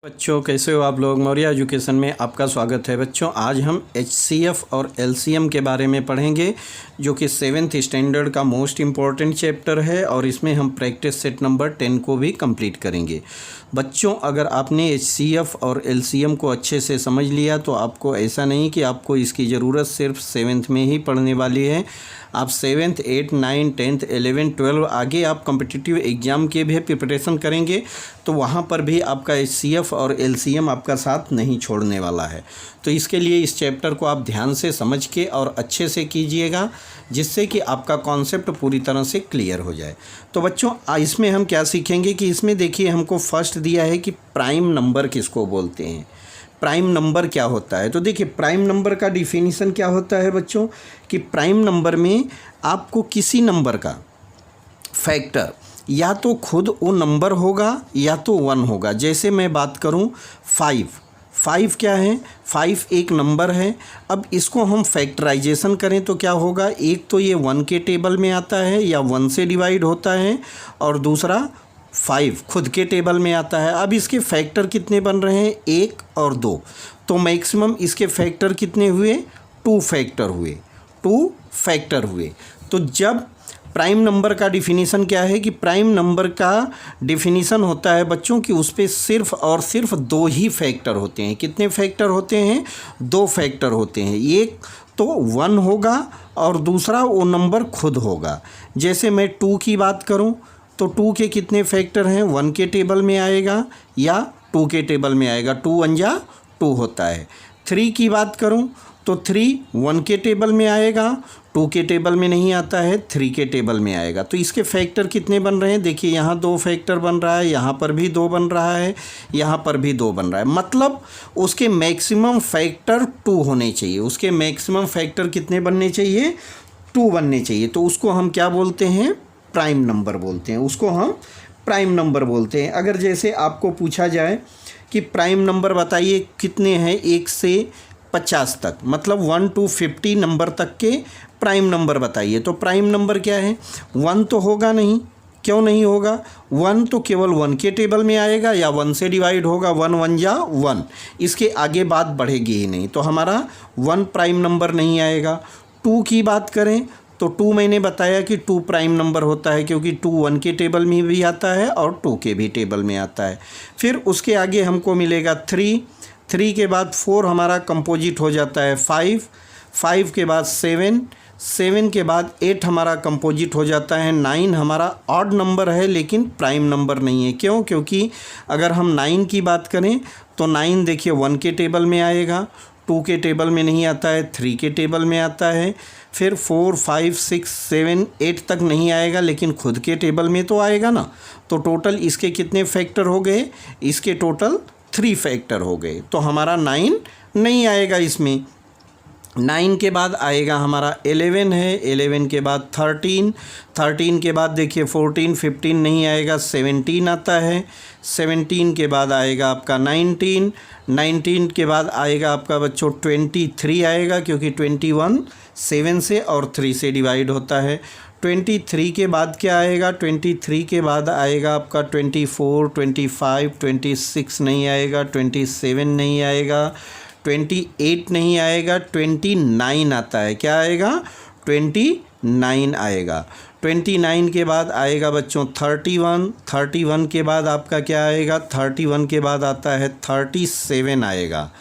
बच्चों कैसे हो आप लोग। मौर्य एजुकेशन में आपका स्वागत है। बच्चों आज हम HCF और LCM के बारे में पढ़ेंगे जो कि 7th स्टैंडर्ड का मोस्ट इम्पॉर्टेंट चैप्टर है और इसमें हम प्रैक्टिस सेट नंबर 10 को भी कंप्लीट करेंगे। बच्चों अगर आपने HCF और LCM को अच्छे से समझ लिया तो आपको ऐसा नहीं कि आपको इसकी ज़रूरत सिर्फ 7th में ही पढ़ने वाली है। आप 7th 8th 9th 10th 11th 12 आगे आप कॉम्पिटिटिव एग्ज़ाम के भी प्रिपरेशन करेंगे तो वहाँ पर भी आपका HCF और LCM आपका साथ नहीं छोड़ने वाला है। तो इसके लिए इस चैप्टर को आप ध्यान से समझ के और अच्छे से कीजिएगा जिससे कि आपका कॉन्सेप्ट पूरी तरह से क्लियर हो जाए। तो बच्चों इसमें हम क्या सीखेंगे कि इसमें देखिए हमको फर्स्ट दिया है कि प्राइम नंबर किसको बोलते हैं, प्राइम नंबर क्या होता है। तो देखिए प्राइम नंबर का डिफिनीसन क्या होता है बच्चों कि प्राइम नंबर में आपको किसी नंबर का फैक्टर या तो खुद वो नंबर होगा या तो 1 होगा। जैसे मैं बात करूं 5 क्या है, 5 एक नंबर है। अब इसको हम फैक्टराइजेशन करें तो क्या होगा, एक तो ये 1 के टेबल में आता है या 1 से डिवाइड होता है और दूसरा 5 खुद के टेबल में आता है। अब इसके फैक्टर कितने बन रहे हैं, 1 और 2, तो मैक्सिमम इसके फैक्टर कितने हुए, 2 फैक्टर हुए। तो जब प्राइम नंबर का डिफिनीसन क्या है कि प्राइम नंबर का डिफिनीसन होता है बच्चों कि उस पर सिर्फ और सिर्फ 2 ही फैक्टर होते हैं। कितने फैक्टर होते हैं, 2 फैक्टर होते हैं। एक तो 1 होगा और दूसरा वो नंबर खुद होगा। जैसे मैं 2 की बात करूं तो 2 के कितने फैक्टर हैं, 1 के टेबल में आएगा या 2 के टेबल में आएगा, 2 1 जा 2 होता है। 3 की बात करूं तो 3 1 के टेबल में आएगा, 2 के टेबल में नहीं आता है, 3 के टेबल में आएगा। तो इसके फैक्टर कितने बन रहे हैं, देखिए यहाँ 2 फैक्टर बन रहा है, यहाँ पर भी 2 बन रहा है, यहाँ पर भी 2 बन रहा है। मतलब उसके मैक्सिमम फैक्टर 2 होने चाहिए। उसके मैक्सिमम फैक्टर कितने बनने चाहिए, 2 बनने चाहिए। तो उसको हम क्या बोलते हैं, प्राइम नंबर बोलते हैं। उसको हम प्राइम नंबर बोलते हैं। अगर जैसे आपको पूछा जाए कि प्राइम नंबर बताइए कितने हैं 1 से 50 तक, मतलब 1 to 50 नंबर तक के प्राइम नंबर बताइए, तो प्राइम नंबर क्या है, 1 तो होगा नहीं। क्यों नहीं होगा, 1 तो केवल 1 के टेबल में आएगा या 1 से डिवाइड होगा, 1 1 जा 1, इसके आगे बात बढ़ेगी ही नहीं। तो हमारा 1 प्राइम नंबर नहीं आएगा। 2 की बात करें तो 2 मैंने बताया कि 2 प्राइम नंबर होता है क्योंकि 2 1 के टेबल में भी आता है और 2 के भी टेबल में आता है। फिर उसके आगे हमको मिलेगा 3 के बाद 4 हमारा कंपोजिट हो जाता है 5 के बाद 7 के बाद 8 हमारा कंपोजिट हो जाता है 9 हमारा ऑड नंबर है लेकिन प्राइम नंबर नहीं है। क्यों, क्योंकि अगर हम 9 की बात करें तो 9 देखिए 1 के टेबल में आएगा, 2 के टेबल में नहीं आता है, 3 के टेबल में आता है। फिर 4 5 6 7 8 तक नहीं आएगा लेकिन खुद के टेबल में तो आएगा ना। तो टोटल इसके कितने फैक्टर हो गए, इसके टोटल 3 फैक्टर हो गए। तो हमारा 9 नहीं आएगा इसमें। 9 के बाद आएगा हमारा 11 है, 11 के बाद 13 के बाद देखिए 14 15 नहीं आएगा, 17 आता है, 17 के बाद आएगा आपका 19 के बाद आएगा आपका बच्चों 23 आएगा क्योंकि 21 7 से और 3 से डिवाइड होता है। 23 के बाद क्या आएगा, 23 के बाद आएगा आपका 24 25 26 नहीं आएगा, 27 नहीं आएगा, 28 नहीं आएगा, 29 आता है। क्या आएगा, 29 आएगा। 29 के बाद आएगा बच्चों 31 के बाद आपका क्या आएगा, 31 के बाद आता है 37 आएगा।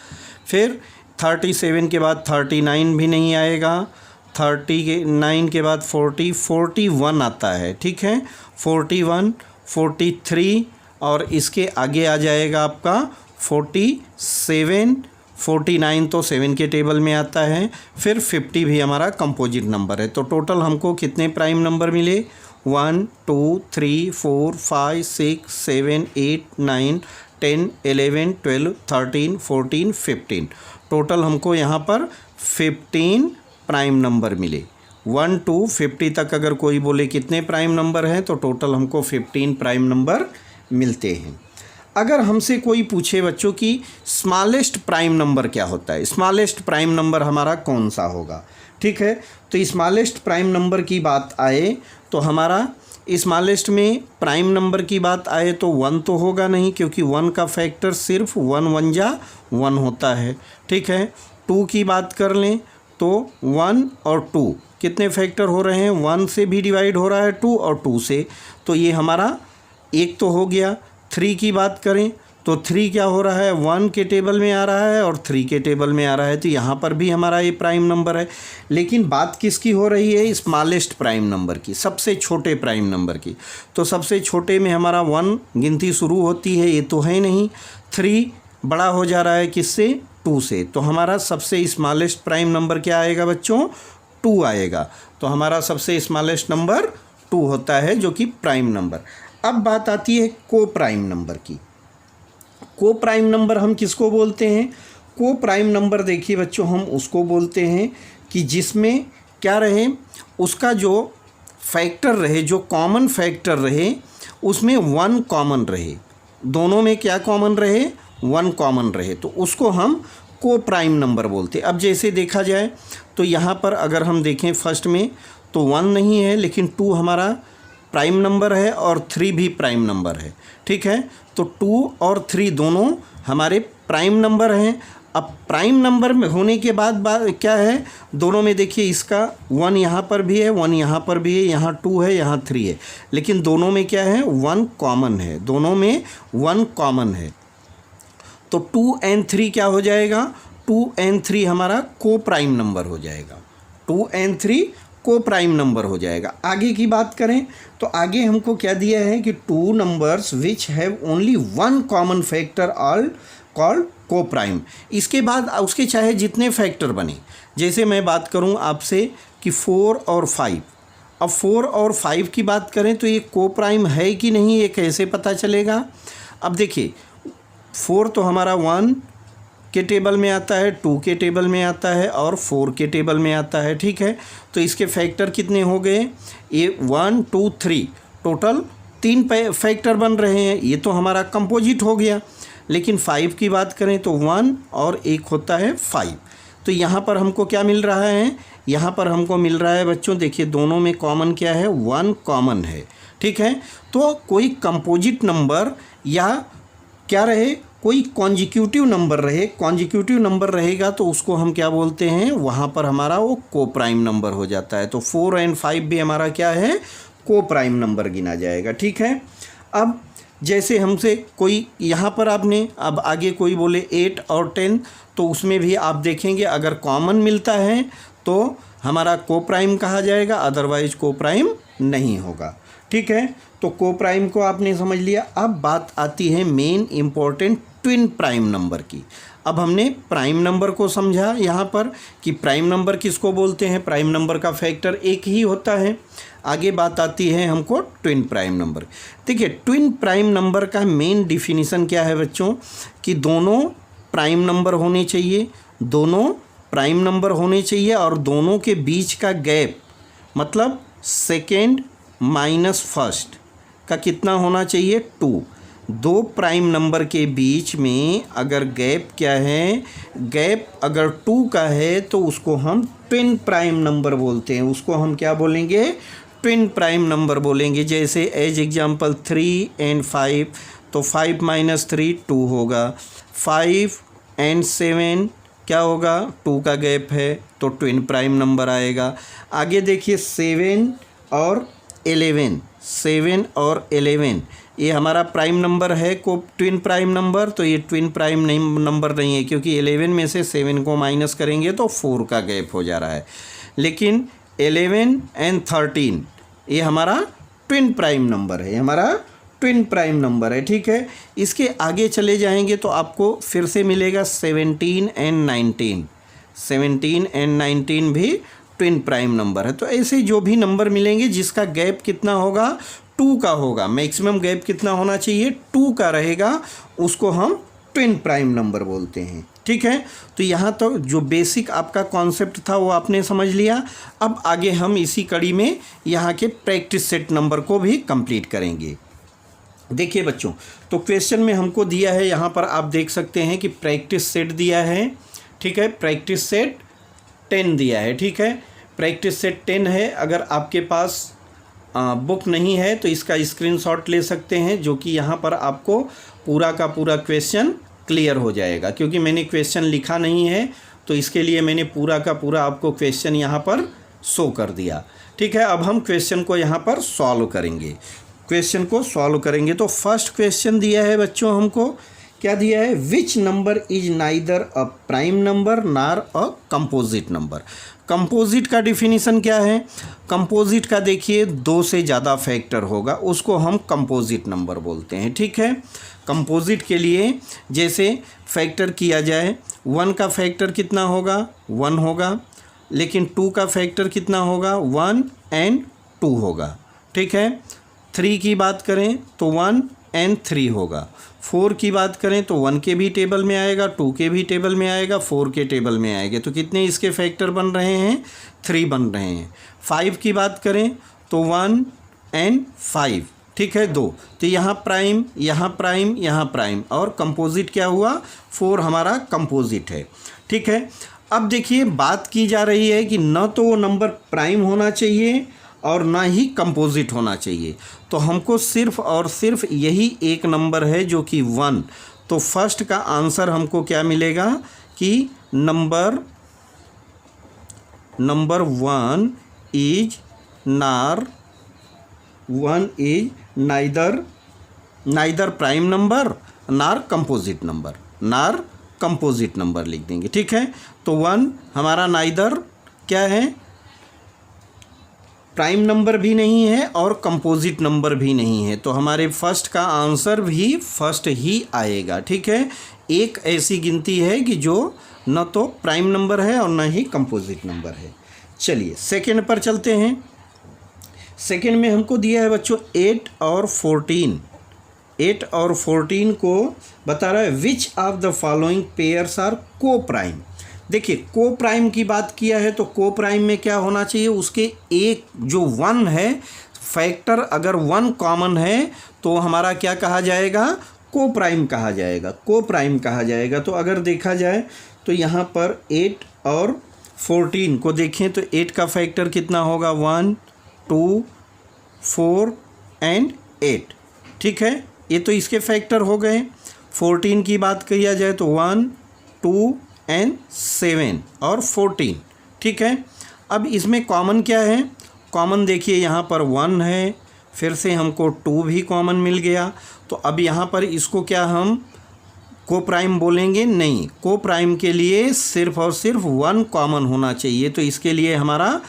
फिर 37 के बाद 39 भी नहीं आएगा, 39 के बाद 41 आता है, ठीक है, 41 43 और इसके आगे आ जाएगा आपका 47 49 तो 7 के टेबल में आता है। फिर 50 भी हमारा कंपोजिट नंबर है। तो टोटल हमको कितने प्राइम नंबर मिले, 1 2 3 4 5 6 7 8 9 10 11 12 13 14 15, टोटल हमको यहाँ पर 15 प्राइम नंबर मिले। 1 to 50 तक अगर कोई बोले कितने प्राइम नंबर हैं तो टोटल हमको 15 प्राइम नंबर मिलते हैं। अगर हमसे कोई पूछे बच्चों कि स्मॉलेस्ट प्राइम नंबर क्या होता है, स्मॉलेस्ट प्राइम नंबर हमारा कौन सा होगा, ठीक है, तो स्मॉलेस्ट प्राइम नंबर की बात आए तो हमारा स्मॉलेस्ट में प्राइम नंबर की बात आए तो 1 तो होगा नहीं, क्योंकि 1 का फैक्टर सिर्फ 1 1 जा 1 होता है। ठीक है, 2 की बात कर लें तो 1 और 2 कितने फैक्टर हो रहे हैं, 1 से भी डिवाइड हो रहा है 2 और 2 से, तो ये हमारा 1 तो हो गया। 3 की बात करें तो 3 क्या हो रहा है, 1 के टेबल में आ रहा है और 3 के टेबल में आ रहा है, तो यहाँ पर भी हमारा ये प्राइम नंबर है। लेकिन बात किसकी हो रही है, स्मॉलेस्ट प्राइम नंबर की, सबसे छोटे प्राइम नंबर की। तो सबसे छोटे में हमारा 1 गिनती शुरू होती है, ये तो है नहीं। 3 बड़ा हो जा रहा है किससे, 2 से, तो हमारा सबसे स्मॉलेस्ट प्राइम नंबर क्या आएगा बच्चों, 2 आएगा। तो हमारा सबसे स्मॉलेस्ट नंबर 2 होता है, जो कि प्राइम नंबर। अब बात आती है को प्राइम नंबर की। को प्राइम नंबर हम किसको बोलते हैं, को प्राइम नंबर देखिए बच्चों, हम उसको बोलते हैं कि जिसमें क्या रहे, उसका जो फैक्टर रहे, जो कॉमन फैक्टर रहे, उसमें 1 कॉमन रहे, दोनों में क्या कॉमन रहे, 1 कॉमन रहे, तो उसको हम को प्राइम नंबर बोलते हैं। अब जैसे देखा जाए तो यहाँ पर अगर हम देखें फर्स्ट में तो 1 नहीं है, लेकिन 2 हमारा प्राइम नंबर है और 3 भी प्राइम नंबर है। ठीक है, तो 2 और 3 दोनों हमारे प्राइम नंबर हैं। अब प्राइम नंबर में होने के बाद क्या है, दोनों में देखिए इसका 1 यहाँ पर भी है, 1 यहाँ पर भी है, यहाँ 2 है, यहाँ 3 है, लेकिन दोनों में क्या है, 1 कॉमन है, दोनों में 1 कॉमन है। तो 2 और 3 क्या हो जाएगा, 2 और 3 हमारा को प्राइम नंबर हो जाएगा, 2 और 3 को प्राइम नंबर हो जाएगा। आगे की बात करें तो आगे हमको क्या दिया है कि 2 numbers which have only 1 common factor are called coprime. इसके बाद उसके चाहे जितने फैक्टर बने, जैसे मैं बात करूं आपसे कि 4 और 5। अब 4 और 5 की बात करें तो ये को प्राइम है कि नहीं, ये कैसे पता चलेगा। अब देखिए 4 तो हमारा 1 के टेबल में आता है, 2 के टेबल में आता है और 4 के टेबल में आता है। ठीक है, तो इसके फैक्टर कितने हो गए, ये 1 2 3, टोटल 3 फैक्टर बन रहे हैं, ये तो हमारा कंपोजिट हो गया। लेकिन 5 की बात करें तो 1 और 1 होता है 5। तो यहाँ पर हमको क्या मिल रहा है, यहाँ पर हमको मिल रहा है बच्चों, देखिए दोनों में कॉमन क्या है, 1 कॉमन है। ठीक है, तो कोई कंपोजिट नंबर या क्या रहे, कोई कॉन्जिक्यूटिव नंबर रहे, कॉन्जिक्यूटिव नंबर रहेगा तो उसको हम क्या बोलते हैं, वहाँ पर हमारा वो को प्राइम नंबर हो जाता है। तो 4 और 5 भी हमारा क्या है, को प्राइम नंबर गिना जाएगा। ठीक है, अब जैसे हमसे कोई यहाँ पर आपने, अब आगे कोई बोले 8 और 10, तो उसमें भी आप देखेंगे अगर कॉमन मिलता है तो हमारा को प्राइम कहा जाएगा, अदरवाइज को प्राइम नहीं होगा। ठीक है, तो को प्राइम को आपने समझ लिया। अब बात आती है main important twin prime number की। अब हमने प्राइम नंबर को समझा यहाँ पर कि प्राइम नंबर किसको बोलते हैं, प्राइम नंबर का फैक्टर एक ही होता है। आगे बात आती है हमको ट्विन प्राइम नंबर। देखिए ट्विन प्राइम नंबर का मेन डिफिनीसन क्या है बच्चों, कि दोनों प्राइम नंबर होने चाहिए, दोनों प्राइम नंबर होने चाहिए और दोनों के बीच का गैप, मतलब सेकेंड माइनस फर्स्ट का कितना होना चाहिए, 2। 2 प्राइम नंबर के बीच में अगर गैप क्या है, गैप अगर 2 का है तो उसको हम ट्विन प्राइम नंबर बोलते हैं, उसको हम क्या बोलेंगे, ट्विन प्राइम नंबर बोलेंगे। जैसे एज एग्जांपल 3 और 5, तो 5 माइनस 3 2 होगा, 5 और 7 क्या होगा, 2 का गैप है तो ट्विन प्राइम नंबर आएगा। आगे देखिए 7 और 11, 7 और 11 ये हमारा प्राइम नंबर है को ट्विन प्राइम नंबर, तो ये ट्विन प्राइम नंबर नहीं है, क्योंकि 11 में से 7 को माइनस करेंगे तो 4 का गैप हो जा रहा है। लेकिन 11 और 13 ये हमारा ट्विन प्राइम नंबर है, हमारा ट्विन प्राइम नंबर है। ठीक है, इसके आगे चले जाएंगे तो आपको फिर से मिलेगा 17 और 19, 17 और 19 भी ट्विन प्राइम नंबर है। तो ऐसे जो भी नंबर मिलेंगे जिसका गैप कितना होगा, 2 का होगा, मैक्सिमम गैप कितना होना चाहिए, 2 का रहेगा, उसको हम ट्विन प्राइम नंबर बोलते हैं। ठीक है, तो यहाँ तो जो बेसिक आपका कॉन्सेप्ट था वो आपने समझ लिया। अब आगे हम इसी कड़ी में यहाँ के प्रैक्टिस सेट नंबर को भी कंप्लीट करेंगे। देखिए बच्चों, तो क्वेश्चन में हमको दिया है, यहाँ पर आप देख सकते हैं कि प्रैक्टिस सेट दिया है। ठीक है, प्रैक्टिस सेट 10 दिया है। ठीक है, प्रैक्टिस सेट 10 है। अगर आपके पास बुक नहीं है तो इसका स्क्रीनशॉट ले सकते हैं, जो कि यहाँ पर आपको पूरा का पूरा क्वेश्चन क्लियर हो जाएगा। क्योंकि मैंने क्वेश्चन लिखा नहीं है तो इसके लिए मैंने पूरा का पूरा आपको क्वेश्चन यहाँ पर शो कर दिया। ठीक है, अब हम क्वेश्चन को यहाँ पर सॉल्व करेंगे। क्वेश्चन को सॉल्व करेंगे तो फर्स्ट क्वेश्चन दिया है बच्चों, हमको क्या दिया है, which number is neither a prime number नार अ कंपोजिट नंबर। कंपोजिट का डिफिनीशन क्या है, कंपोजिट का देखिए 2 से ज़्यादा फैक्टर होगा उसको हम कंपोजिट नंबर बोलते हैं। ठीक है, कंपोजिट के लिए जैसे फैक्टर किया जाए 1 का फैक्टर कितना होगा, 1 होगा, लेकिन 2 का फैक्टर कितना होगा, 1 and 2 होगा। ठीक है, 3 की बात करें तो 1 and 3 होगा। 4 की बात करें तो 1 के भी टेबल में आएगा, 2 के भी टेबल में आएगा, 4 के टेबल में आएगा। तो कितने इसके फैक्टर बन रहे हैं, 3 बन रहे हैं। 5 की बात करें तो 1 and 5, ठीक है, 2। तो यहाँ प्राइम, यहाँ प्राइम, यहाँ प्राइम, और कंपोजिट क्या हुआ, 4 हमारा कंपोजिट है। ठीक है, अब देखिए बात की जा रही है कि न तो वो नंबर प्राइम होना चाहिए और ना ही कंपोजिट होना चाहिए। तो हमको सिर्फ और सिर्फ यही एक नंबर है जो कि 1। तो फर्स्ट का आंसर हमको क्या मिलेगा कि number 1 is neither prime number नार कंपोजिट नंबर लिख देंगे। ठीक है, तो 1 हमारा नाइदर क्या है, प्राइम नंबर भी नहीं है और कंपोजिट नंबर भी नहीं है। तो हमारे फर्स्ट का आंसर भी फर्स्ट ही आएगा। ठीक है, एक ऐसी गिनती है कि जो न तो प्राइम नंबर है और न ही कंपोजिट नंबर है। चलिए सेकंड पर चलते हैं। सेकंड में हमको दिया है बच्चों 8 और 14। 8 और 14 को बता रहा है which of the following pairs are coprime. देखिए को प्राइम की बात किया है तो को प्राइम में क्या होना चाहिए, उसके एक जो 1 है फैक्टर अगर 1 कॉमन है तो हमारा क्या कहा जाएगा, को प्राइम कहा जाएगा, को प्राइम कहा जाएगा। तो अगर देखा जाए तो यहाँ पर 8 और 14 को देखें तो 8 का फैक्टर कितना होगा, 1 2 4 and 8। ठीक है, ये तो इसके फैक्टर हो गए। 14 की बात किया जाए तो 1 2 and 7 और 14। ठीक है, अब इसमें कॉमन क्या है, कॉमन देखिए यहाँ पर 1 है, फिर से हमको 2 भी कॉमन मिल गया। तो अब यहाँ पर इसको क्या हम को प्राइम बोलेंगे, नहीं, को प्राइम के लिए सिर्फ और सिर्फ 1 कॉमन होना चाहिए। तो इसके लिए हमारा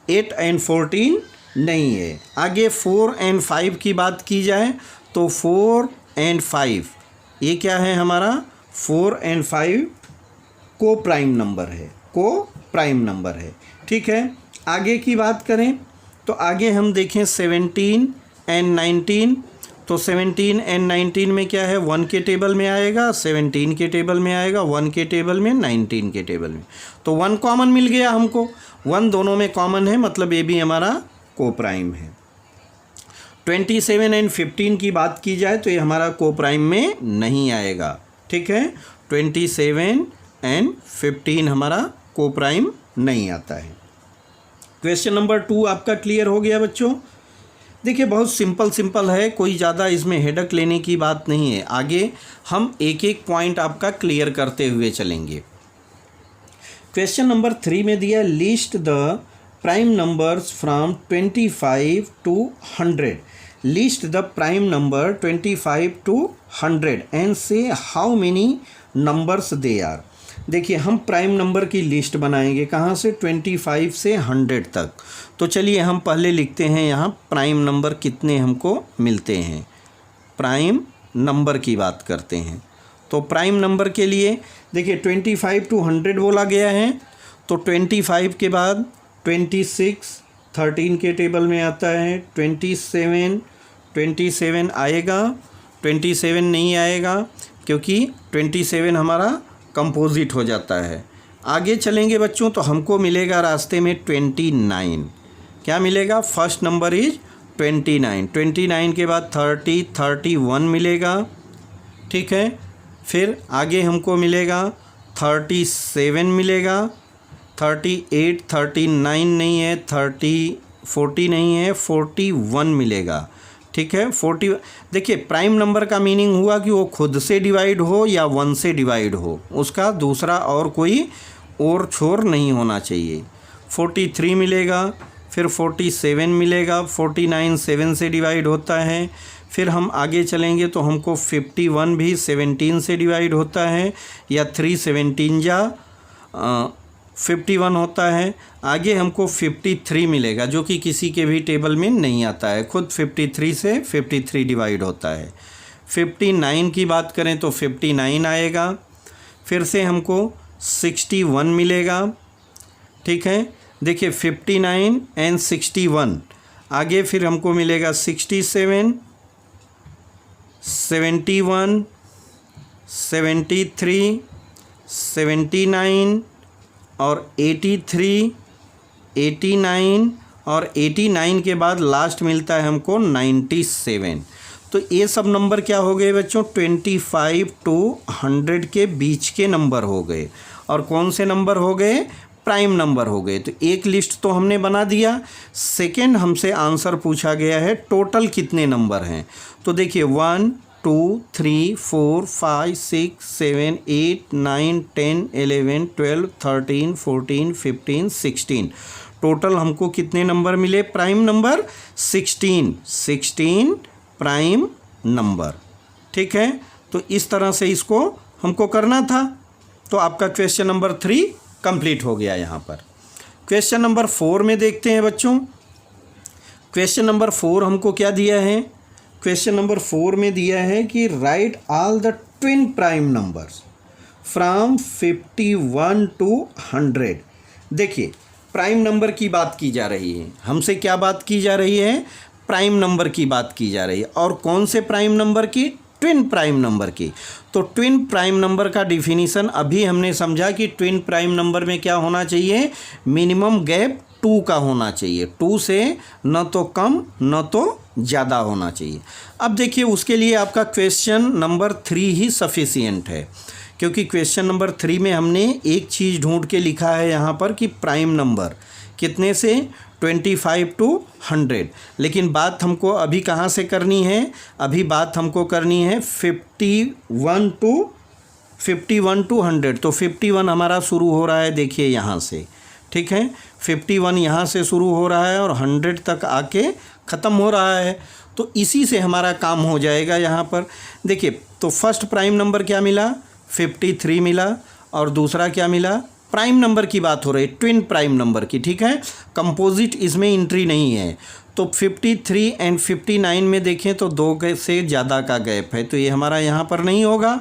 8 and 14 नहीं है। आगे 4 and 5 की बात की जाए तो 4 and 5 ये क्या है हमारा, 4 and 5 को प्राइम नंबर है, को प्राइम नंबर है। ठीक है, आगे की बात करें तो आगे हम देखें 17 and 19। तो 17 and 19 में क्या है, 1 के टेबल में आएगा, 17 के टेबल में आएगा, 1 के टेबल में, 19 के टेबल में। तो 1 कॉमन मिल गया हमको, 1 दोनों में कॉमन है, मतलब ये भी हमारा को प्राइम है। 27 and 15 की बात की जाए तो ये हमारा को प्राइम में नहीं आएगा। ठीक है, 27 and 15 हमारा को प्राइम नहीं आता है। क्वेश्चन नंबर 2 आपका क्लियर हो गया बच्चों। देखिए बहुत सिंपल है, कोई ज़्यादा इसमें हेडक लेने की बात नहीं है। आगे हम एक एक पॉइंट आपका क्लियर करते हुए चलेंगे। क्वेश्चन नंबर 3 में दिया list the prime numbers from 25 to 100। List the prime number 25 to 100 and से how many numbers they are. देखिए हम प्राइम नंबर की लिस्ट बनाएंगे, कहाँ से, 25 से 100 तक। तो चलिए हम पहले लिखते हैं यहाँ प्राइम नंबर कितने हमको मिलते हैं। प्राइम नंबर की बात करते हैं तो प्राइम नंबर के लिए देखिए 25 to 100 बोला गया है। तो 25 के बाद 26 13 के टेबल में आता है, 27 आएगा, 27 नहीं आएगा क्योंकि 27 हमारा कंपोजिट हो जाता है। आगे चलेंगे बच्चों तो हमको मिलेगा रास्ते में 29। क्या मिलेगा, फर्स्ट नंबर इज 29। 29 के बाद 30 31 मिलेगा। ठीक है, फिर आगे हमको मिलेगा 37 मिलेगा, 38 39 नहीं है, 40 नहीं है, 41 मिलेगा। ठीक है, 40। देखिए प्राइम नंबर का मीनिंग हुआ कि वो खुद से डिवाइड हो या 1 से डिवाइड हो, उसका दूसरा और कोई और छोर नहीं होना चाहिए। 43 मिलेगा, फिर 47 मिलेगा, 49 7 से डिवाइड होता है। फिर हम आगे चलेंगे तो हमको 51 भी 17 से डिवाइड होता है, या 3 17 जा 51 होता है। आगे हमको 53 मिलेगा जो कि किसी के भी टेबल में नहीं आता है, खुद 53 से 53 डिवाइड होता है। 59 की बात करें तो 59 आएगा। फिर से हमको 61 मिलेगा। ठीक है, देखिए 59 एंड 61। आगे फिर हमको मिलेगा 67, 71, 73, 79 और 83, 89 और 89 के बाद लास्ट मिलता है हमको 97। तो ये सब नंबर क्या हो गए बच्चों, 25 to 100 के बीच के नंबर हो गए। और कौन से नंबर हो गए, प्राइम नंबर हो गए। तो एक लिस्ट तो हमने बना दिया। सेकंड हमसे आंसर पूछा गया है टोटल कितने नंबर हैं। तो देखिए 1 2 3 4 5 6 7 8 9 10 11 12 13 14 15 16। टोटल हमको कितने नंबर मिले, प्राइम नंबर 16 प्राइम नंबर। ठीक है, तो इस तरह से इसको हमको करना था। तो आपका क्वेश्चन नंबर 3 कंप्लीट हो गया। यहाँ पर क्वेश्चन नंबर 4 में देखते हैं बच्चों। क्वेश्चन नंबर 4 हमको क्या दिया है, क्वेश्चन नंबर 4 में दिया है कि right all the twin prime numbers from 51 to 100। देखिए प्राइम नंबर की बात की जा रही है, हमसे क्या बात की जा रही है, प्राइम नंबर की बात की जा रही है। और कौन से प्राइम नंबर की, ट्विन प्राइम नंबर की। तो ट्विन प्राइम नंबर का डिफिनीशन अभी हमने समझा कि ट्विन प्राइम नंबर में क्या होना चाहिए, मिनिमम गैप 2 का होना चाहिए, 2 से न तो कम न तो ज़्यादा होना चाहिए। अब देखिए उसके लिए आपका क्वेश्चन नंबर 3 ही सफिशिएंट है, क्योंकि क्वेश्चन नंबर 3 में हमने एक चीज़ ढूंढ के लिखा है यहाँ पर कि प्राइम नंबर कितने से, 25 to 100। लेकिन बात हमको अभी कहाँ से करनी है, अभी बात हमको करनी है 51 to 100। तो 51 हमारा शुरू हो रहा है, देखिए यहाँ से। ठीक है, 51 यहाँ से शुरू हो रहा है और 100 तक आके ख़त्म हो रहा है। तो इसी से हमारा काम हो जाएगा यहाँ पर। देखिए तो फर्स्ट प्राइम नंबर क्या मिला, 53 मिला। और दूसरा क्या मिला, प्राइम नंबर की बात हो रही है, ट्विन प्राइम नंबर की। ठीक है, कंपोजिट इसमें एंट्री नहीं है। तो 53 एंड 59 में देखें तो 2 से ज़्यादा का गैप है, तो ये हमारा यहाँ पर नहीं होगा।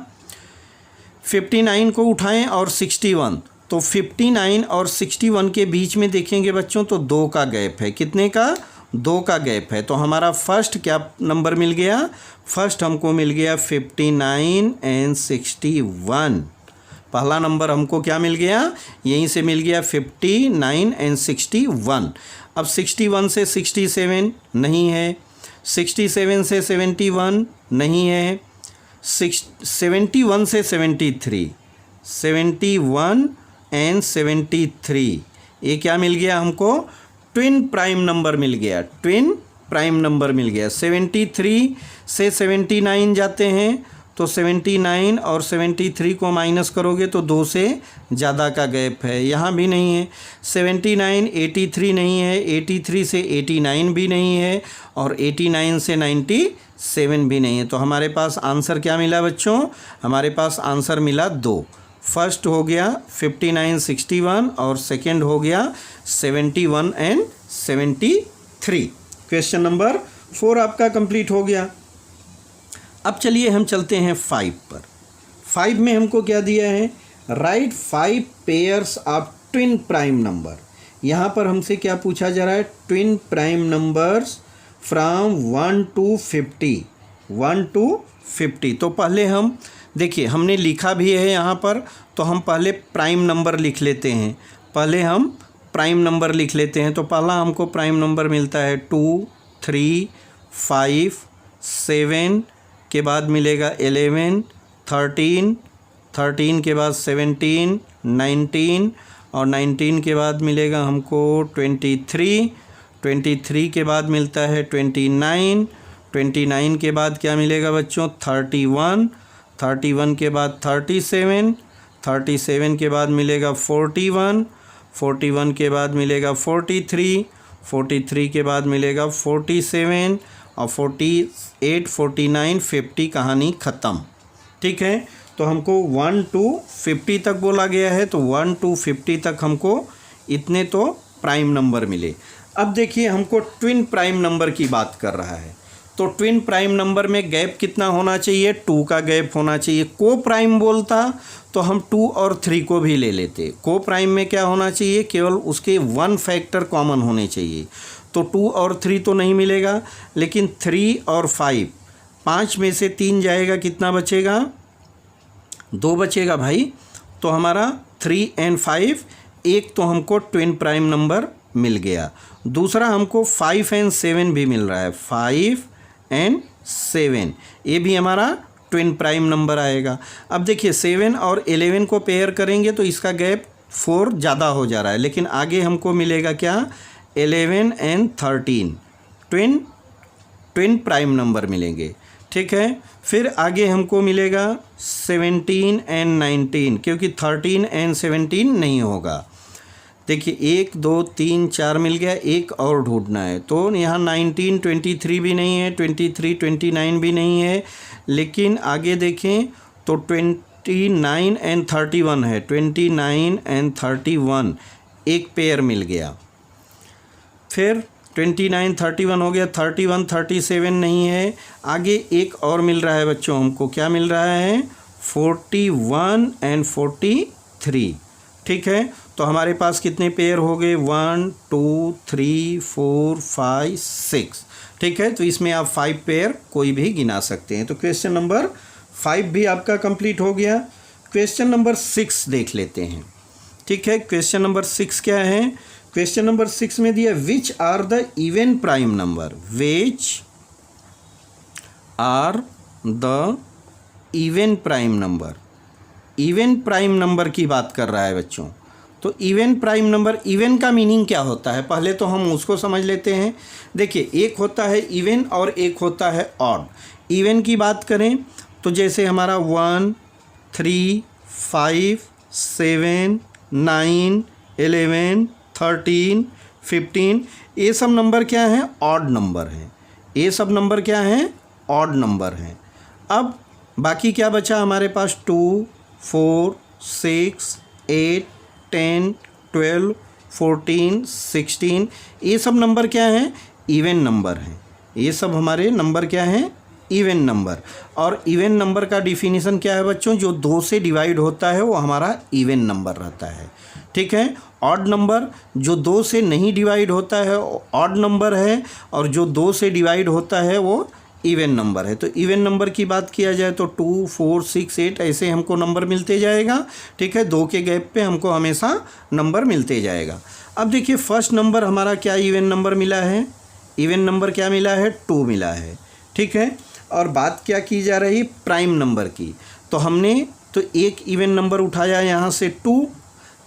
59 को उठाएं और 61, तो 59 और 61 के बीच में देखेंगे बच्चों तो 2 का गैप है। कितने का, 2 का गैप है। तो हमारा फर्स्ट क्या नंबर मिल गया, फर्स्ट हमको मिल गया 59 एंड 61। पहला नंबर हमको क्या मिल गया, यहीं से मिल गया 59 एंड 61। अब 61 से 67 नहीं है, 67 से 71 नहीं है, 71 से 73, 71 एंड 73, ये क्या मिल गया हमको, ट्विन प्राइम नंबर मिल गया, ट्विन प्राइम नंबर मिल गया। 73 से 79 जाते हैं तो 79 और 73 को माइनस करोगे तो 2 से ज़्यादा का गैप है, यहाँ भी नहीं है। 79 83 नहीं है, 83 से 89 भी नहीं है और 89 से 97 भी नहीं है। तो हमारे पास आंसर क्या मिला बच्चों, हमारे पास आंसर मिला 2। फर्स्ट हो गया 59 61 और सेकंड हो गया 71 एंड 73। क्वेश्चन नंबर 4 आपका कंप्लीट हो गया। अब चलिए हम चलते हैं 5 पर। 5 में हमको क्या दिया है, right 5 pairs of twin prime number. यहाँ पर हमसे क्या पूछा जा रहा है, twin prime numbers from 1 to 50, 1 to 50। तो पहले हम देखिए हमने लिखा भी है यहाँ पर, तो हम पहले प्राइम नंबर लिख लेते हैं, पहले हम प्राइम नंबर लिख लेते हैं। तो पहला हमको प्राइम नंबर मिलता है 2 3 5 7 के बाद मिलेगा 11 13, 13 के बाद 17 19 और 19 के बाद मिलेगा हमको 23, 23 के बाद मिलता है 29, 29 के बाद क्या मिलेगा बच्चों 31, 31 के बाद 37, 37 के बाद मिलेगा 41, 41 के बाद मिलेगा 43, 43 के बाद मिलेगा 47 और 48, 49, 50 कहानी ख़त्म। ठीक है, तो हमको 1 to 50 तक बोला गया है, तो 1 to 50 तक हमको इतने तो प्राइम नंबर मिले। अब देखिए हमको ट्विन प्राइम नंबर की बात कर रहा है, तो ट्विन प्राइम नंबर में गैप कितना होना चाहिए, 2 का गैप होना चाहिए। को प्राइम बोलता तो हम 2 और 3 को भी ले लेते। को प्राइम में क्या होना चाहिए, केवल उसके 1 फैक्टर कॉमन होने चाहिए। तो 2 और 3 तो नहीं मिलेगा, लेकिन 3 और 5, 5 में से 3 जाएगा, कितना बचेगा, 2 बचेगा भाई। तो हमारा 3 और 5, एक तो हमको ट्विन प्राइम नंबर मिल गया। दूसरा हमको 5 और 7 भी मिल रहा है, 5 और 7, ये भी हमारा ट्विन प्राइम नंबर आएगा। अब देखिए 7 और 11 को पेयर करेंगे तो इसका गैप 4 ज़्यादा हो जा रहा है, लेकिन आगे हमको मिलेगा क्या, 11 और 13 ट्विन प्राइम नंबर मिलेंगे। ठीक है, फिर आगे हमको मिलेगा 17 और 19, क्योंकि 13 और 17 नहीं होगा। देखिए 1 2 3 4 मिल गया, एक और ढूंढना है। तो यहाँ 19, 23 भी नहीं है, 23, 29 भी नहीं है, लेकिन आगे देखें तो 29 और 31 है, 29 और 31 एक पेयर मिल गया। फिर 29, 31 हो गया, 31, 37 नहीं है, आगे एक और मिल रहा है बच्चों हमको, क्या मिल रहा है, 41 और 43। ठीक है, तो हमारे पास कितने पेयर हो गए, 1 2 3 4 5 6। ठीक है, तो इसमें आप 5 पेयर कोई भी गिना सकते हैं। तो क्वेश्चन नंबर 5 भी आपका कंप्लीट हो गया। क्वेश्चन नंबर 6 देख लेते हैं। ठीक है, क्वेश्चन नंबर 6 क्या है, क्वेश्चन नंबर 6 में दिया which are the even prime number, which are the even prime number. Even prime number की बात कर रहा है बच्चों। तो इवन प्राइम नंबर, इवन का मीनिंग क्या होता है, पहले तो हम उसको समझ लेते हैं। देखिए एक होता है इवन और एक होता है ऑड। इवन की बात करें तो जैसे हमारा 1 3 5 7 9 11 13 15, ये सब नंबर क्या हैं, ऑड नंबर हैं। ये सब नंबर क्या हैं, ऑड नंबर हैं। अब बाकी क्या बचा हमारे पास, 2 4 6 8 10 12 14 16, ये सब नंबर क्या हैं, इवन नंबर हैं। ये सब हमारे नंबर क्या हैं, इवन नंबर। और इवन नंबर का डिफिनीशन क्या है बच्चों, जो 2 से डिवाइड होता है वो हमारा इवन नंबर रहता है। ठीक है, ऑड नंबर जो 2 से नहीं डिवाइड होता है ऑड नंबर है, और जो 2 से डिवाइड होता है वो इवन नंबर है। तो इवन नंबर की बात किया जाए तो 2 4 6 8 ऐसे हमको नंबर मिलते जाएगा। ठीक है, 2 के गैप पे हमको हमेशा नंबर मिलते जाएगा। अब देखिए फर्स्ट नंबर हमारा क्या इवन नंबर मिला है, इवन नंबर क्या मिला है, 2 मिला है। ठीक है, और बात क्या की जा रही, प्राइम नंबर की। तो हमने तो एक इवन नंबर उठाया यहाँ से 2।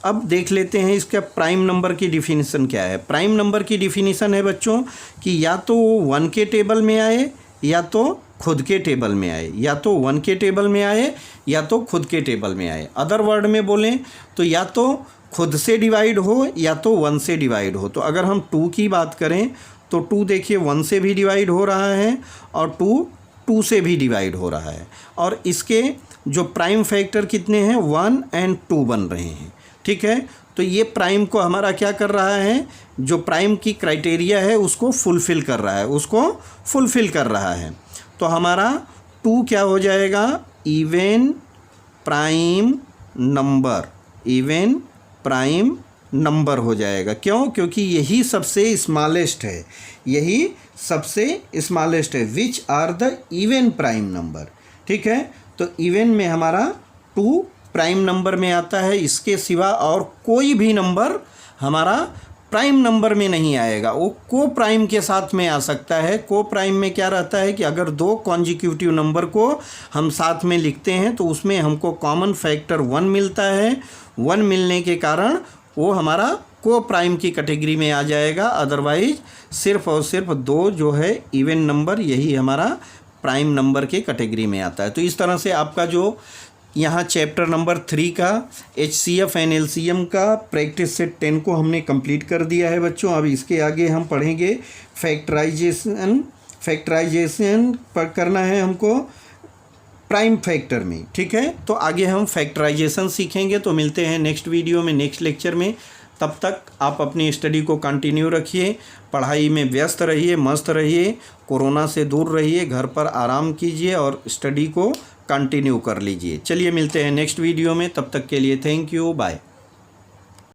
अब देख लेते हैं इसका प्राइम नंबर की डिफिनीशन क्या है। प्राइम नंबर की डिफिनीशन है बच्चों कि या तो 1 के टेबल में आए या तो खुद के टेबल में आए, या तो 1 के टेबल में आए या तो खुद के टेबल में आए। अदर वर्ड में बोलें तो या तो खुद से डिवाइड हो या तो 1 से डिवाइड हो। तो अगर हम 2 की बात करें तो 2 देखिए 1 से भी डिवाइड हो रहा है और 2 से भी डिवाइड हो रहा है, और इसके जो प्राइम फैक्टर कितने हैं, 1 और 2 बन रहे हैं। ठीक है, तो ये प्राइम को हमारा क्या कर रहा है, जो प्राइम की क्राइटेरिया है उसको फुलफ़िल कर रहा है, उसको फुलफ़िल कर रहा है। तो हमारा 2 क्या हो जाएगा, even prime number, even prime number हो जाएगा। क्यों, क्योंकि यही सबसे स्मॉलेस्ट है, यही सबसे स्मॉलेस्ट है। Which are the even prime number. ठीक है, तो इवन में हमारा 2 प्राइम नंबर में आता है, इसके सिवा और कोई भी नंबर हमारा प्राइम नंबर में नहीं आएगा। वो को प्राइम के साथ में आ सकता है। को प्राइम में क्या रहता है कि अगर 2 कॉन्जिक्यूटिव नंबर को हम साथ में लिखते हैं तो उसमें हमको कॉमन फैक्टर 1 मिलता है। 1 मिलने के कारण वो हमारा को प्राइम की कैटेगरी में आ जाएगा, अदरवाइज सिर्फ और सिर्फ 2 जो है इवन नंबर, यही हमारा प्राइम नंबर के कैटेगरी में आता है। तो इस तरह से आपका जो यहाँ चैप्टर नंबर 3 का HCF एंड LCM का प्रैक्टिस सेट 10 को हमने कंप्लीट कर दिया है बच्चों। अब इसके आगे हम पढ़ेंगे फैक्टराइजेशन पर करना है हमको प्राइम फैक्टर में, ठीक है। तो आगे हम फैक्टराइजेशन सीखेंगे। तो मिलते हैं नेक्स्ट वीडियो में, नेक्स्ट लेक्चर में। तब तक आप अपनी स्टडी को कंटिन्यू रखिए, पढ़ाई में व्यस्त रहिए, मस्त रहिए, कोरोना से दूर रहिए, घर पर आराम कीजिए और स्टडी को कंटिन्यू कर लीजिए। चलिए मिलते हैं नेक्स्ट वीडियो में, तब तक के लिए थैंक यू, बाय।